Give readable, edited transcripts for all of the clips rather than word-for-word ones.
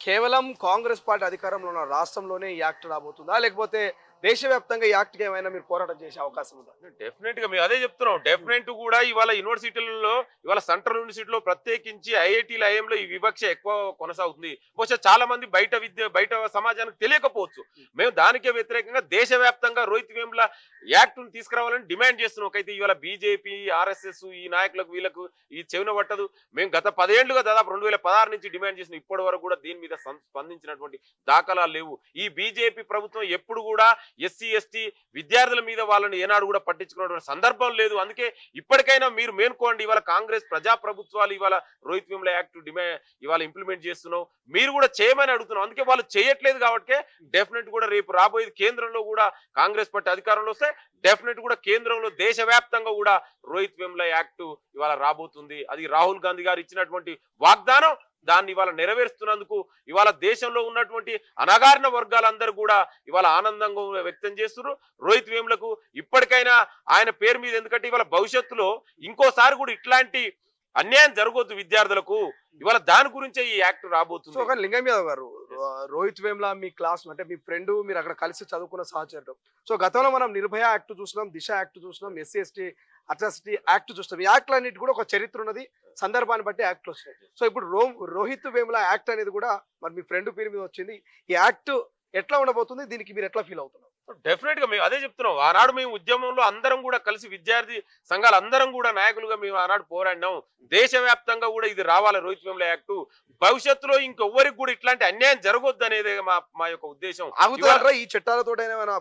కేవలం కాంగ్రెస్ పార్టీ అధికారంలో ఉన్న రాష్ట్రంలోనే ఈ యాక్ట్ రాబోతుందా? లేకపోతే దేశవ్యాప్తంగా ఈ యాక్ట్‌కి ఏమైనా మీరు పోరాటం చేసే అవకాశం ఉందా? డెఫినెట్ గా మేము అదే చెప్తున్నాం. డెఫినెట్ కూడా ఇవాళ యూనివర్సిటీలలో ఇవాళ సెంట్రల్ యూనివర్సిటీలో ప్రత్యేకించి ఐఐటీల ఐఎంలో ఈ వివక్ష ఎక్కువ కొనసాగుతుంది. బహుశా చాలా మంది బయట సమాజానికి తెలియకపోవచ్చు. మేము దానికే వ్యతిరేకంగా దేశవ్యాప్తంగా రోహిత్ వేముల యాక్ట్ ను తీసుకురావాలని డిమాండ్ చేస్తున్నాం. అయితే ఇవాళ బీజేపీ, ఆర్ఎస్ఎస్ ఈ నాయకులకు వీళ్ళకు ఈ చెవిన పట్టదు. మేము గత 10 ఏళ్లుగా దాదాపు 2016 నుంచి డిమాండ్ చేసిన ఇప్పటి వరకు కూడా దీని మీద స్పందించినటువంటి దాఖలాలు లేవు. ఈ బీజేపీ ప్రభుత్వం ఎప్పుడు కూడా ఎస్సీ ఎస్టీ విద్యార్థుల మీద వాళ్ళని ఏనాడు కూడా పట్టించుకున్నటువంటి సందర్భం లేదు. అందుకే ఇప్పటికైనా మీరు మేనుకోండి. ఇవాళ కాంగ్రెస్ ప్రజాప్రభుత్వాలు ఇవాళ రోహిత్ వేముల యాక్ట్ ఇవాళ ఇంప్లిమెంట్ చేస్తున్నాం, మీరు కూడా చేయమని అడుగుతున్నాం. అందుకే వాళ్ళు చేయట్లేదు కాబట్టి డెఫినెట్ కూడా రేపు రాబోయేది కేంద్రంలో కూడా కాంగ్రెస్ పార్టీ అధికారంలో వస్తే డెఫినెట్ కూడా కేంద్రంలో దేశవ్యాప్తంగా కూడా రోహిత్ వేముల యాక్ట్ ఇవాళ రాబోతుంది. అది రాహుల్ గాంధీ గారు ఇచ్చినటువంటి వాగ్దానం. దాన్ని ఇవాళ నెరవేరుస్తున్నందుకు ఇవాళ దేశంలో ఉన్నటువంటి అణగారిన వర్గాలందరూ కూడా ఇవాళ ఆనందంగా వ్యక్తం చేస్తున్నారు. రోహిత్ వేములకు ఇప్పటికైనా ఆయన పేరు మీద, ఎందుకంటే ఇవాళ భవిష్యత్తులో ఇంకోసారి కూడా ఇట్లాంటి అన్యాయం జరగొద్దు విద్యార్థులకు. ఇవాళ దాని గురించే ఈ యాక్ట్ రాబోతుంది. సో కానీ లింగం యాదవ్ గారు, రోహిత్ వేముల మీ క్లాస్ అంటే మీ ఫ్రెండ్, మీరు అక్కడ కలిసి చదువుకున్న సహచరుడు. సో గతంలో మనం నిర్భయ యాక్ట్ చూసినాం, దిశ యాక్ట్ చూసినాం, ఎస్సీ ఎస్టీ అట్రాసిటీ యాక్ట్ చూసినాం. ఈ యాక్ట్లన్నిటి కూడా ఒక చరిత్ర ఉన్నది, సందర్భాన్ని బట్టి యాక్ట్లు వస్తాయి. సో ఇప్పుడు రోహిత్ వేముల యాక్ట్ అనేది కూడా మరి మీ ఫ్రెండ్ పేరు మీద వచ్చింది. ఈ యాక్ట్ ఎట్లా ఉండబోతుంది, దీనికి మీరు ఎట్లా ఫీల్ అవుతున్నారు? డెఫినెట్ గా మేము అదే చెప్తున్నాం. ఆనాడు మేము ఉద్యమంలో అందరం కూడా కలిసి విద్యార్థి సంఘాలు అందరం కూడా నాయకులుగా మేము ఆనాడు పోరాడినాం. దేశవ్యాప్తంగా కూడా ఇది రావాలి రోహిత్ వేముల యాక్ట్. భవిష్యత్తులో ఇంకెవ్వరికి కూడా ఇట్లాంటి అన్యాయం జరగొద్దు అనేది మా యొక్క ఉద్దేశం. ఆగుతారా ఈ చట్టాలతో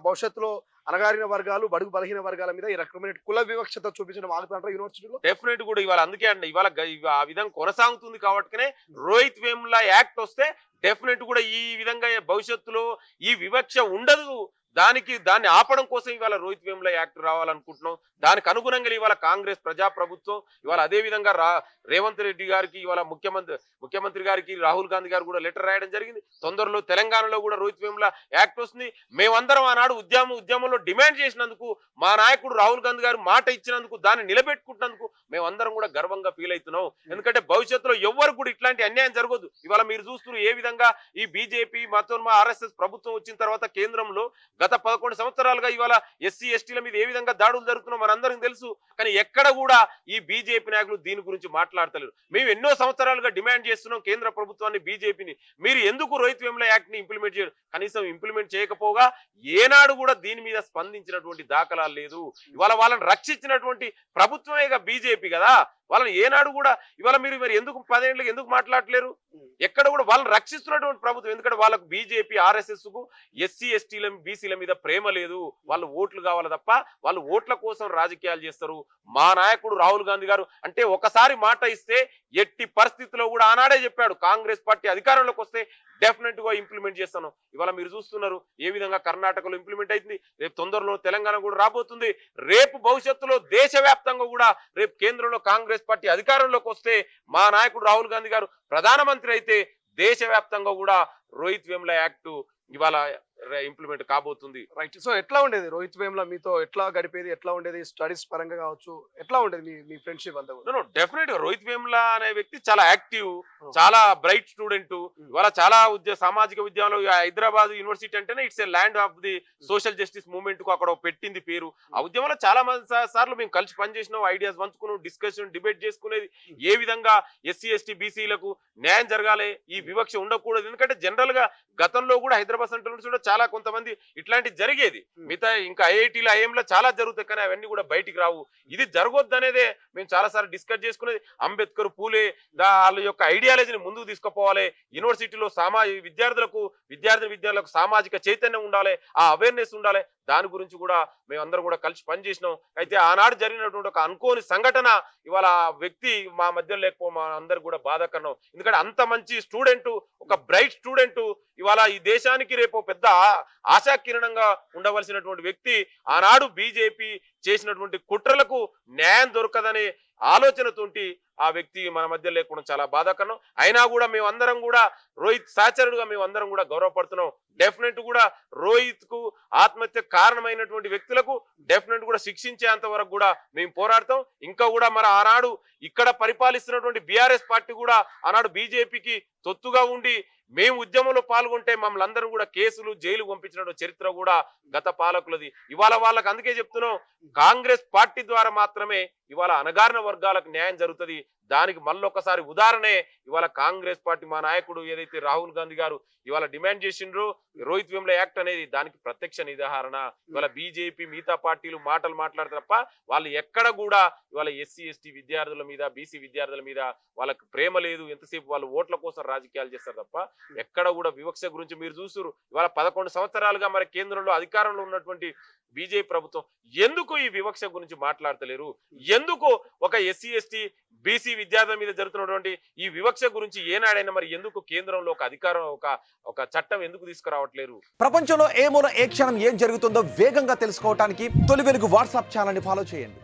భవిష్యత్తులో అణగారిన వర్గాలు, బడుగు బలహీన వర్గాల మీద ఈ రకమైన కుల వివక్షత చూపించడం ఆగుతారా యూనివర్సిటీలో? డెఫినెట్ కూడా ఇవాళ అందుకే అండి ఇవాళ ఆ విధంగా కొనసాగుతుంది కాబట్టినే రోహిత్ వేముల యాక్ట్ వస్తే డెఫినెట్ కూడా ఈ విధంగా భవిష్యత్తులో ఈ వివక్ష ఉండదు. దాన్ని ఆపడం కోసం ఇవాళ రోహిత్ వేముల యాక్ట్ రావాలనుకుంటున్నాం. దానికి అనుగుణంగా ఇవాళ కాంగ్రెస్ ప్రజాప్రభుత్వం ఇవాళ అదే విధంగా రేవంత్ రెడ్డి గారికి ఇవాళ ముఖ్యమంత్రి గారికి రాహుల్ గాంధీ గారు కూడా లెటర్ రాయడం జరిగింది. తొందరలో తెలంగాణలో కూడా రోహిత్ వేముల యాక్ట్ వస్తుంది. మేమందరం ఆనాడు ఉద్యమంలో డిమాండ్ చేసినందుకు, మా నాయకుడు రాహుల్ గాంధీ గారు మాట ఇచ్చినందుకు, దాన్ని నిలబెట్టుకుంటున్నందుకు మేమందరం కూడా గర్వంగా ఫీల్ అవుతున్నాం. ఎందుకంటే భవిష్యత్తులో ఎవ్వరు కూడా ఇట్లాంటి అన్యాయం జరగదు. ఇవాళ మీరు చూస్తున్నారు ఏ విధంగా ఈ బీజేపీ మతోన్మ ఆర్ఎస్ఎస్ ప్రభుత్వం వచ్చిన తర్వాత కేంద్రంలో గత 11 సంవత్సరాలుగా ఇవాళ ఎస్సీ ఎస్టీల మీద ఏ విధంగా దాడులు జరుగుతున్నాం మనందరికీ తెలుసు. కానీ ఎక్కడ కూడా ఈ బీజేపీ నాయకులు దీని గురించి మాట్లాడతలేరు. మేము ఎన్నో సంవత్సరాలుగా డిమాండ్ చేస్తున్నాం కేంద్ర ప్రభుత్వాన్ని, బీజేపీని, మీరు ఎందుకు రోహిత్ వేముల యాక్ట్ ని ఇంప్లిమెంట్ చేయరు? కనీసం ఇంప్లిమెంట్ చేయకపోగా ఏనాడు కూడా దీని మీద స్పందించినటువంటి దాఖలాలు లేదు. ఇవాళ వాళ్ళని రక్షించినటువంటి ప్రభుత్వమేగా బీజేపీ కదా. వాళ్ళని ఏనాడు కూడా ఇవాళ మీరు ఎందుకు 10 ఏళ్ళకి ఎందుకు మాట్లాడలేరు? ఎక్కడ కూడా వాళ్ళని రక్షిస్తున్నటువంటి ప్రభుత్వం. ఎందుకంటే వాళ్ళకు బీజేపీ ఆర్ఎస్ఎస్ కు ఎస్సీ ఎస్టీల బీసీల మీద ప్రేమ లేదు. వాళ్ళు ఓట్లు కావాలి తప్ప వాళ్ళు ఓట్ల కోసం రాజకీయాలు చేస్తారు. మా నాయకుడు రాహుల్ గాంధీ గారు అంటే ఒకసారి మాట ఇస్తే ఎట్టి పరిస్థితుల్లో కూడా ఆనాడే చెప్పాడు, కాంగ్రెస్ పార్టీ అధికారంలోకి వస్తే డెఫినెట్ గా ఇంప్లిమెంట్ చేస్తాను. ఇవాళ మీరు చూస్తున్నారు ఏ విధంగా కర్ణాటకలో ఇంప్లిమెంట్ అవుతుంది. రేపు తొందరలో తెలంగాణ కూడా రాబోతుంది. రేపు భవిష్యత్తులో దేశవ్యాప్తంగా కూడా రేపు కేంద్రంలో కాంగ్రెస్ పార్టీ అధికారంలోకి వస్తే మా నాయకుడు రాహుల్ గాంధీ గారు ప్రధానమంత్రి అయితే దేశవ్యాప్తంగా కూడా రోహిత్ వేముల యాక్ట్ ఇవాళ ఇంప్లిమెంట్ కాబోతుంది. రైట్. సో ఎట్లా ఉండేది రోహిత్ వేముల మీతో, ఎట్లా గడిపేది, ఎట్లా ఉండేది స్టడీస్ పరంగా కావచ్చు, ఎట్లా ఉండేది మీ ఫ్రెండ్షిప్ అంతా? డెఫినెట్ గా రోహిత్ వేముల అనే వ్యక్తి చాలా యాక్టివ్, చాలా బ్రైట్ స్టూడెంట్. ఇవాళ చాలా సామాజిక ఉద్యమంలో హైదరాబాద్ యూనివర్సిటీ అంటేనే it's a land of the social justice movement కు అక్కడ పెట్టింది పేరు. ఆ ఉద్యమంలో చాలా మంది సార్లు మేము కలిసి పనిచేసినాం, ఐడియాస్ పంచుకున్నాం, డిస్కషన్ డిబేట్ చేసుకునేది. ఏ విధంగా ఎస్సీ ఎస్టీ బీసీలకు న్యాయం జరగాలి, ఈ వివక్ష ఉండకూడదు. ఎందుకంటే జనరల్ గా గతంలో కూడా హైదరాబాద్ సెంట్రల్ యూనివర్సిటీలో చాలా కొంతమంది ఇట్లాంటి జరిగేది. మిగతా ఇంకా ఐఐటీలో ఐఎంలో చాలా జరుగుతాయి, కానీ అవన్నీ కూడా బయటికి రావు. ఇది జరగొద్దు అనేదే మేము చాలా సార్లు డిస్కస్ చేసుకునేది. అంబేద్కర్, పూలే వాళ్ళ యొక్క ఐడియాలజీని ముందుకు తీసుకుపోవాలి. యూనివర్సిటీలో విద్యార్థులకు సామాజిక చైతన్యం ఉండాలి, ఆ అవేర్నెస్ ఉండాలి. దాని గురించి కూడా మేమందరం కూడా కలిసి పనిచేసినాం. అయితే ఆనాడు జరిగినటువంటి ఒక అనుకోని సంఘటన ఇవాళ వ్యక్తి మా మధ్య లేకపో మా అందరు కూడా బాధాకరం. ఎందుకంటే అంత మంచి స్టూడెంట్, ఒక బ్రైట్ స్టూడెంట్, ఇవాళ ఈ దేశానికి రేపు పెద్ద ఆశాకిరణంగా ఉండవలసినటువంటి వ్యక్తి ఆనాడు బీజేపీ చేసినటువంటి కుట్రలకు న్యాయం దొరకదనే ఆలోచనతోటి ఆ వ్యక్తి మన మధ్య లేకుండా చాలా బాధాకరం. అయినా కూడా మేమందరం కూడా రోహిత్ సహచరుడుగా మేమందరం కూడా గౌరవపడుతున్నాం. డెఫినెట్ కూడా రోహిత్ కు ఆత్మహత్య కారణమైనటువంటి వ్యక్తులకు డెఫినెట్ కూడా శిక్షించేంత వరకు కూడా మేము పోరాడతాం. ఇంకా కూడా మన ఆనాడు ఇక్కడ పరిపాలిస్తున్నటువంటి బీఆర్ఎస్ పార్టీ కూడా ఆనాడు బీజేపీకి తొత్తుగా ఉండి మేము ఉద్యమంలో పాల్గొంటే మమ్మల్ని అందరూ కూడా కేసులు జైలు పంపించిన చరిత్ర కూడా గత పాలకులది. ఇవాళ వాళ్ళకి అందుకే చెప్తున్నాం, కాంగ్రెస్ పార్టీ ద్వారా మాత్రమే ఇవాళ అణగారిన వర్గాలకు న్యాయం జరుగుతుంది. దానికి మళ్ళొకసారి ఉదాహరణే ఇవాళ కాంగ్రెస్ పార్టీ మా నాయకుడు ఏదైతే రాహుల్ గాంధీ గారు ఇవాళ డిమాండ్ చేసిండ్రో రోహిత్ వేముల యాక్ట్ అనేది, దానికి ప్రత్యక్ష నిదర్శన. ఇవాళ బీజేపీ మిగతా పార్టీలు మాటలు మాట్లాడతారు తప్ప వాళ్ళు ఎక్కడ కూడా ఇవాళ ఎస్సీ ఎస్టీ విద్యార్థుల మీద బీసీ విద్యార్థుల మీద వాళ్ళకి ప్రేమ లేదు. ఎంతసేపు వాళ్ళు ఓట్ల కోసం రాజకీయాలు చేస్తారు తప్ప ఎక్కడ కూడా వివక్ష గురించి మీరు చూస్తున్నారు. ఇవాళ 11 సంవత్సరాలుగా మరి కేంద్రంలో అధికారంలో ఉన్నటువంటి బీజేపీ ప్రభుత్వం ఎందుకు ఈ వివక్ష గురించి మాట్లాడతలేరు? ఎందుకు ఒక ఎస్సీ ఎస్టీ బీసీ విద్యార్థుల మీద జరుగుతున్నటువంటి ఈ వివక్ష గురించి ఏనాడైనా మరి ఎందుకు కేంద్రంలో ఒక అధికారం ఒక చట్టం ఎందుకు తీసుకురావట్లేరు? ప్రపంచంలో ఏ మూల ఏ క్షణం ఏం జరుగుతుందో వేగంగా తెలుసుకోవడానికి తొలి వెలుగు వాట్సాప్ ఛానల్ని ఫాలో చేయండి.